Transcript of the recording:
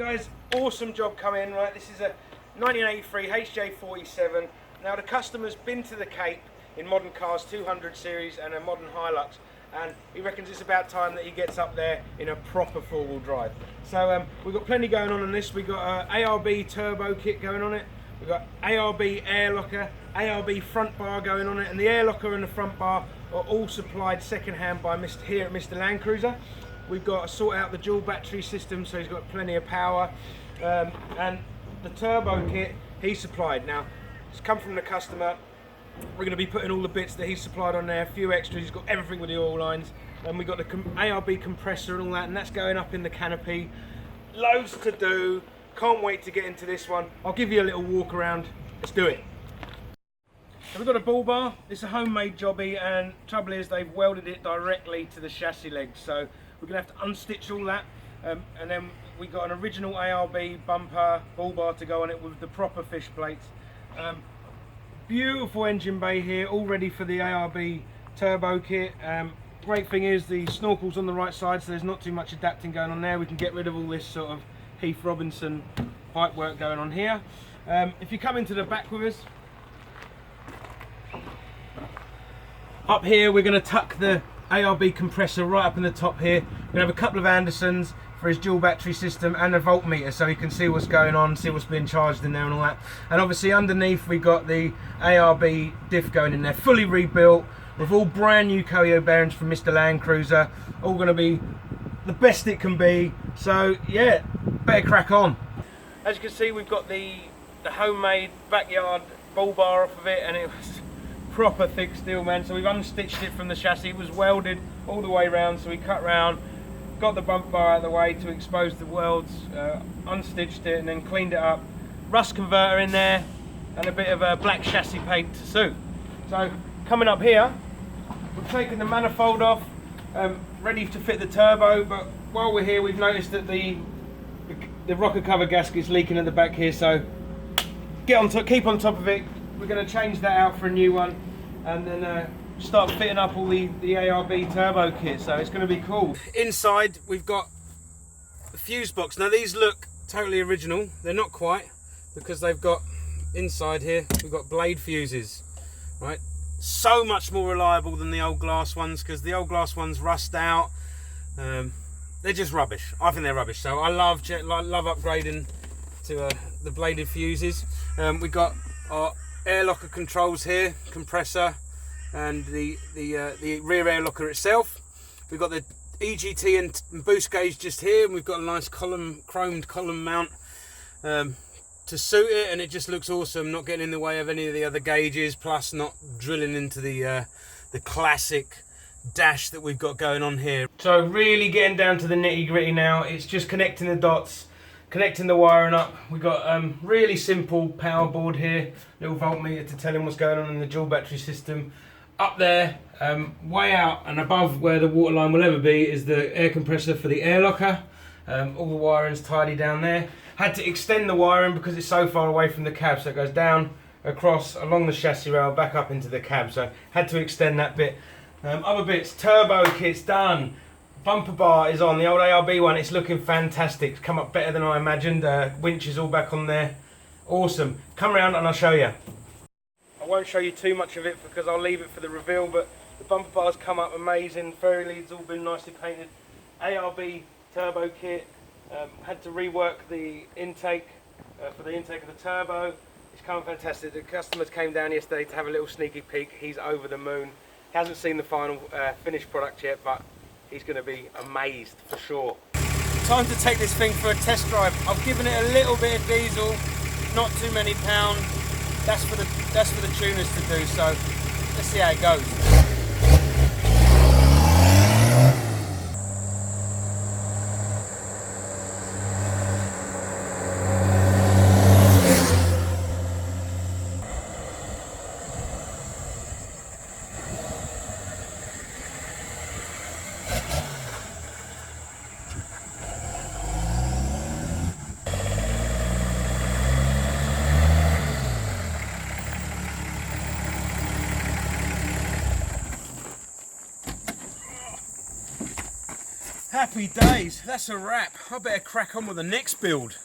guys, awesome job coming in, right? This is a 1983 HJ47. Now the customer's been to the Cape in modern cars, 200 series and a modern Hilux, and he reckons it's about time that he gets up there in a proper four-wheel drive. So we've got plenty going on this. We've got ARB Turbo kit going on it. We've got ARB Air Locker, ARB front bar going on it, and the air locker and the front bar are all supplied second-hand by here at MrLandcruiser. We've got to sort out the dual battery system, so he's got plenty of power, and the turbo kit he supplied. Now it's come from the customer. We're going to be putting all the bits that he's supplied on there, a few extras. He's got everything with the oil lines, and we've got the ARB compressor and all that, and that's going up in the canopy. Loads to do. Can't wait to get into this one. I'll give you a little walk around. Let's do it. So we've got a Bullbar. It's a homemade jobby, and trouble is they've welded it directly to the chassis legs, so we're going to have to unstitch all that, and then we got an original ARB bumper Bullbar to go on it with the proper fish plates. Beautiful engine bay here, all ready for the ARB Turbo kit. Great thing is the snorkel's on the right side, so there's not too much adapting going on there. We can get rid of all this sort of Heath Robinson pipe work going on here. If you come into the back with us, up here we're going to tuck the ARB compressor right up in the top here. We're going to have a couple of Andersons for his dual battery system and a voltmeter, so he can see what's going on, see what's being charged in there and all that. And obviously underneath we got the ARB diff going in there, fully rebuilt with all brand new Koyo bearings from MrLandcruiser, all going to be the best it can be. So yeah, better crack on. As you can see, we've got the homemade backyard Bullbar off of it, and it was proper thick steel, man. So we've unstitched it from the chassis. It was welded all the way around, so we cut round, got the bump bar out of the way to expose the welds, unstitched it and then cleaned it up. Rust converter in there and a bit of a black chassis paint to suit. So coming up here, we've taken the manifold off, ready to fit the turbo, but while we're here we've noticed that the rocker cover gasket's leaking at the back here, so keep on top of it. We're going to change that out for a new one, and then start fitting up all the ARB Turbo kit, so it's going to be cool. Inside we've got the fuse box. Now these look totally original, they're not quite, because they've got inside here we've got blade fuses, right? So much more reliable than the old glass ones, because the old glass ones rust out. They're just rubbish. I think they're rubbish, so I love upgrading to the bladed fuses. We've got our air locker controls here, compressor, and the rear air locker itself. We've got the EGT and boost gauge just here, and we've got a nice chromed column mount to suit it, and it just looks awesome, not getting in the way of any of the other gauges, plus not drilling into the classic dash that we've got going on here. So really getting down to the nitty gritty now. It's just connecting the dots, connecting the wiring up. We've got really simple power board here, little voltmeter to tell him what's going on in the dual battery system. Up there, way out and above where the water line will ever be, is the air compressor for the air locker. All the wiring's tidy down there. Had to extend the wiring because it's so far away from the cab, so it goes down, across, along the chassis rail, back up into the cab, so had to extend that bit. Other bits, turbo kit's done. Bumper bar is on, the old ARB one. It's looking fantastic. It's come up better than I imagined. Winch is all back on there. Awesome. Come around and I'll show you. I won't show you too much of it because I'll leave it for the reveal, but the bumper bar's come up amazing. Fairy leads all been nicely painted. ARB turbo kit. Had to rework the intake for the intake of the turbo. It's come fantastic. The customers came down yesterday to have a little sneaky peek. He's over the moon. He hasn't seen the final finished product yet, but he's going to be amazed for sure. Time to take this thing for a test drive. I've given it a little bit of diesel, not too many pounds. That's for the tuners to do. So let's see how it goes. Happy days, that's a wrap. I better crack on with the next build.